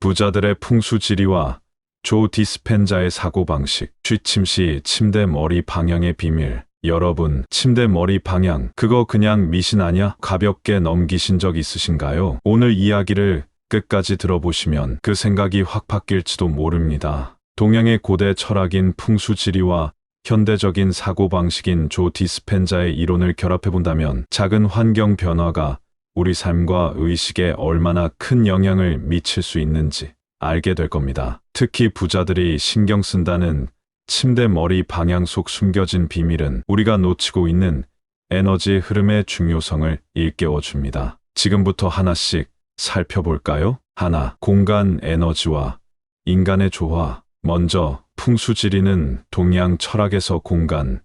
부자들의 풍수지리와 조 디스펜자의 사고방식. 취침 시 침대 머리 방향의 비밀. 여러분, 침대 머리 방향, 그거 그냥 미신 아냐? 가볍게 넘기신 적 있으신가요? 오늘 이야기를 끝까지 들어보시면 그 생각이 확 바뀔지도 모릅니다. 동양의 고대 철학인 풍수지리와 현대적인 사고방식인 조 디스펜자의 이론을 결합해본다면 작은 환경 변화가 우리 삶과 의식에 얼마나 큰 영향을 미칠 수 있는지 알게 될 겁니다. 특히 부자들이 신경 쓴다는 침대 머리 방향 속 숨겨진 비밀은 우리가 놓치고 있는 에너지 흐름의 중요성을 일깨워 줍니다. 지금부터 하나씩 살펴볼까요? 하나, 공간 에너지와 인간의 조화. 먼저 풍수지리는 동양 철학에서 공간,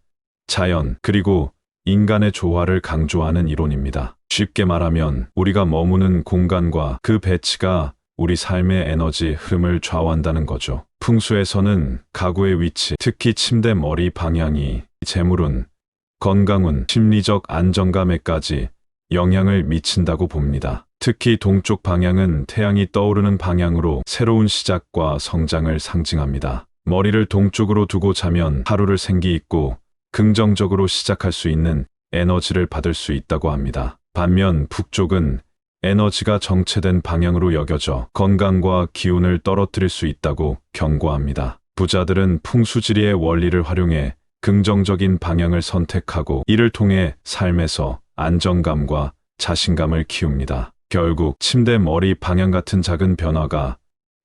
자연, 그리고 인간의 조화를 강조하는 이론입니다. 쉽게 말하면 우리가 머무는 공간과 그 배치가 우리 삶의 에너지 흐름을 좌우한다는 거죠. 풍수에서는 가구의 위치, 특히 침대 머리 방향이 재물운, 건강운, 심리적 안정감에까지 영향을 미친다고 봅니다. 특히 동쪽 방향은 태양이 떠오르는 방향으로 새로운 시작과 성장을 상징합니다. 머리를 동쪽으로 두고 자면 하루를 생기있고 긍정적으로 시작할 수 있는 에너지를 받을 수 있다고 합니다. 반면 북쪽은 에너지가 정체된 방향으로 여겨져 건강과 기운을 떨어뜨릴 수 있다고 경고합니다. 부자들은 풍수지리의 원리를 활용해 긍정적인 방향을 선택하고 이를 통해 삶에서 안정감과 자신감을 키웁니다. 결국 침대 머리 방향 같은 작은 변화가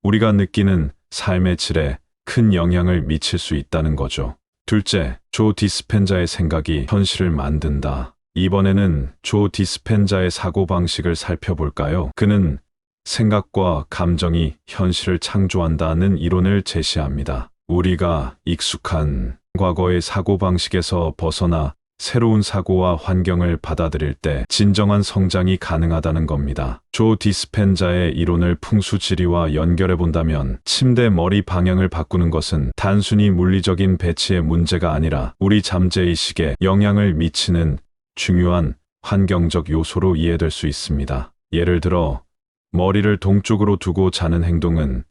우리가 느끼는 삶의 질에 큰 영향을 미칠 수 있다는 거죠. 둘째, 조 디스펜자의 생각이 현실을 만든다. 이번에는 조 디스펜자의 사고방식을 살펴볼까요? 그는 생각과 감정이 현실을 창조한다는 이론을 제시합니다. 우리가 익숙한 과거의 사고방식에서 벗어나 새로운 사고와 환경을 받아들일 때 진정한 성장이 가능하다는 겁니다. 조 디스펜자의 이론을 풍수지리와 연결해 본다면 침대 머리 방향을 바꾸는 것은 단순히 물리적인 배치의 문제가 아니라 우리 잠재의식에 영향을 미치는 중요한 환경적 요소로 이해될 수 있습니다. 예를 들어 머리를 동쪽으로 두고 자는 행동은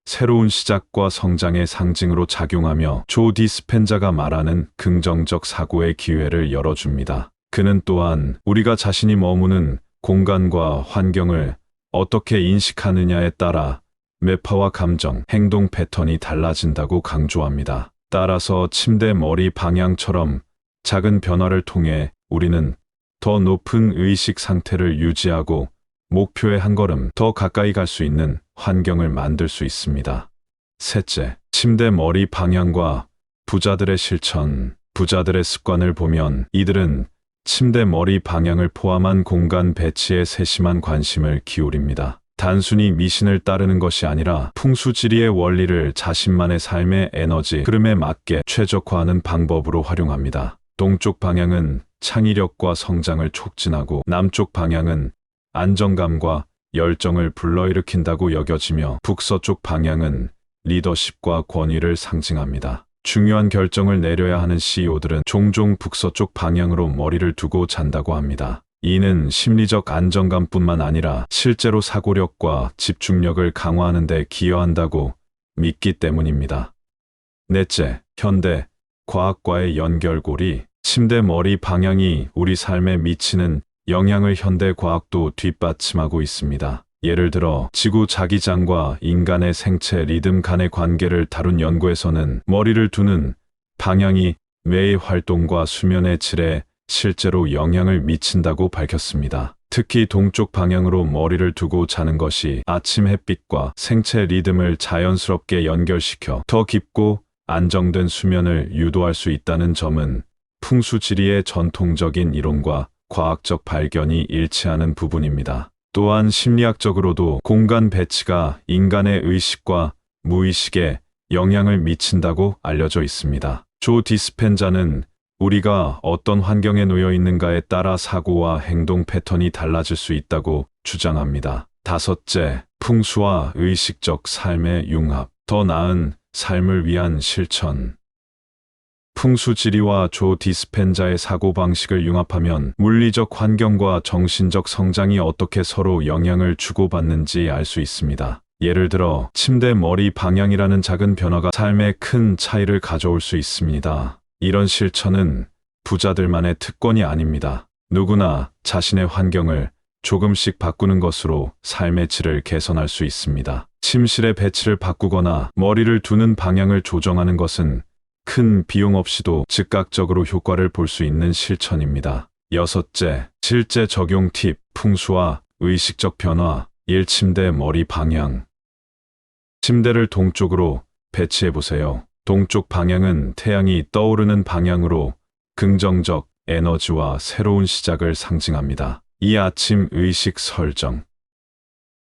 새로운 시작과 성장의 상징으로 작용하며 조 디스펜자가 말하는 긍정적 사고의 기회를 열어줍니다. 그는 또한 우리가 자신이 머무는 공간과 환경을 어떻게 인식하느냐에 따라 매파와 감정, 행동 패턴이 달라진다고 강조합니다. 따라서 침대 머리 방향처럼 작은 변화를 통해 우리는 더 높은 의식 상태를 유지하고 목표에 한 걸음 더 가까이 갈 수 있는 환경을 만들 수 있습니다. 셋째, 침대 머리 방향과 부자들의 실천. 부자들의 습관을 보면 이들은 침대 머리 방향을 포함한 공간 배치에 세심한 관심을 기울입니다. 단순히 미신을 따르는 것이 아니라 풍수지리의 원리를 자신만의 삶의 에너지 흐름에 맞게 최적화하는 방법으로 활용합니다. 동쪽 방향은 창의력과 성장을 촉진하고 남쪽 방향은 안정감과 열정을 불러일으킨다고 여겨지며 북서쪽 방향은 리더십과 권위를 상징합니다. 중요한 결정을 내려야 하는 CEO들은 종종 북서쪽 방향으로 머리를 두고 잔다고 합니다. 이는 심리적 안정감뿐만 아니라 실제로 사고력과 집중력을 강화하는 데 기여한다고 믿기 때문입니다. 넷째, 현대 과학과의 연결고리. 침대 머리 방향이 우리 삶에 미치는 영향을 현대 과학도 뒷받침하고 있습니다. 예를 들어 지구 자기장과 인간의 생체 리듬 간의 관계를 다룬 연구에서는 머리를 두는 방향이 뇌의 활동과 수면의 질에 실제로 영향을 미친다고 밝혔습니다. 특히 동쪽 방향으로 머리를 두고 자는 것이 아침 햇빛과 생체 리듬을 자연스럽게 연결시켜 더 깊고 안정된 수면을 유도할 수 있다는 점은 풍수지리의 전통적인 이론과 과학적 발견이 일치하는 부분입니다. 또한 심리학적으로도 공간 배치가 인간의 의식과 무의식에 영향을 미친다고 알려져 있습니다. 조 디스펜자는 우리가 어떤 환경에 놓여 있는가에 따라 사고와 행동 패턴이 달라질 수 있다고 주장합니다. 다섯째, 풍수와 의식적 삶의 융합. 더 나은 삶을 위한 실천. 풍수지리와 조 디스펜자의 사고방식을 융합하면 물리적 환경과 정신적 성장이 어떻게 서로 영향을 주고받는지 알 수 있습니다. 예를 들어 침대 머리 방향이라는 작은 변화가 삶에 큰 차이를 가져올 수 있습니다. 이런 실천은 부자들만의 특권이 아닙니다. 누구나 자신의 환경을 조금씩 바꾸는 것으로 삶의 질을 개선할 수 있습니다. 침실의 배치를 바꾸거나 머리를 두는 방향을 조정하는 것은 큰 비용 없이도 즉각적으로 효과를 볼 수 있는 실천입니다. 여섯째, 실제 적용 팁, 풍수와 의식적 변화, 1. 침대 머리 방향. 침대를 동쪽으로 배치해 보세요. 동쪽 방향은 태양이 떠오르는 방향으로 긍정적 에너지와 새로운 시작을 상징합니다. 이 아침 의식 설정.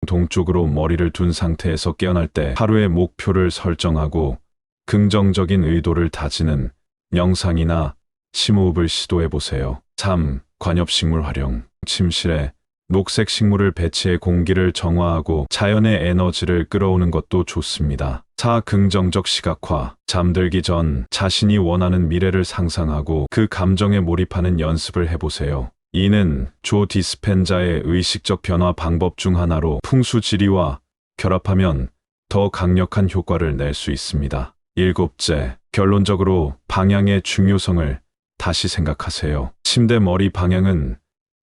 동쪽으로 머리를 둔 상태에서 깨어날 때 하루의 목표를 설정하고 긍정적인 의도를 다지는 명상이나 심호흡을 시도해 보세요. 3. 관엽식물 활용. 침실에 녹색 식물을 배치해 공기를 정화하고 자연의 에너지를 끌어오는 것도 좋습니다. 4. 긍정적 시각화. 잠들기 전 자신이 원하는 미래를 상상하고 그 감정에 몰입하는 연습을 해보세요. 이는 조 디스펜자의 의식적 변화 방법 중 하나로 풍수지리와 결합하면 더 강력한 효과를 낼 수 있습니다. 7째, 결론적으로 방향의 중요성을 다시 생각하세요. 침대 머리 방향은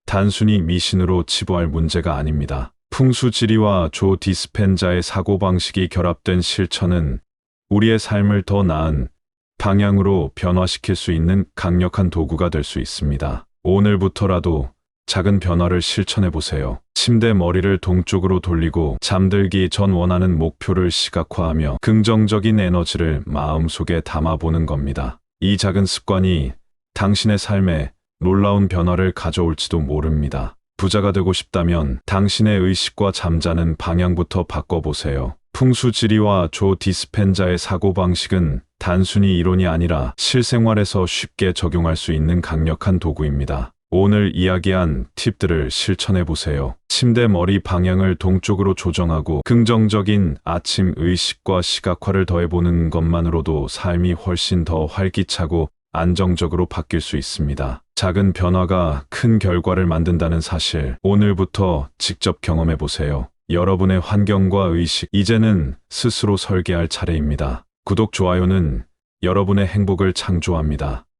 단순히 미신으로 치부할 문제가 아닙니다. 풍수지리와 조 디스펜자의 사고방식이 결합된 실천은 우리의 삶을 더 나은 방향으로 변화시킬 수 있는 강력한 도구가 될 수 있습니다. 오늘부터라도 작은 변화를 실천해 보세요. 침대 머리를 동쪽으로 돌리고 잠들기 전 원하는 목표를 시각화하며 긍정적인 에너지를 마음속에 담아보는 겁니다. 이 작은 습관이 당신의 삶에 놀라운 변화를 가져올지도 모릅니다. 부자가 되고 싶다면 당신의 의식과 잠자는 방향부터 바꿔보세요. 풍수지리와 조 디스펜자의 사고방식은 단순히 이론이 아니라 실생활에서 쉽게 적용할 수 있는 강력한 도구입니다. 오늘 이야기한 팁들을 실천해보세요. 침대 머리 방향을 동쪽으로 조정하고 긍정적인 아침 의식과 시각화를 더해보는 것만으로도 삶이 훨씬 더 활기차고 안정적으로 바뀔 수 있습니다. 작은 변화가 큰 결과를 만든다는 사실, 오늘부터 직접 경험해 보세요. 여러분의 환경과 의식, 이제는 스스로 설계할 차례입니다. 구독, 좋아요는 여러분의 행복을 창조합니다.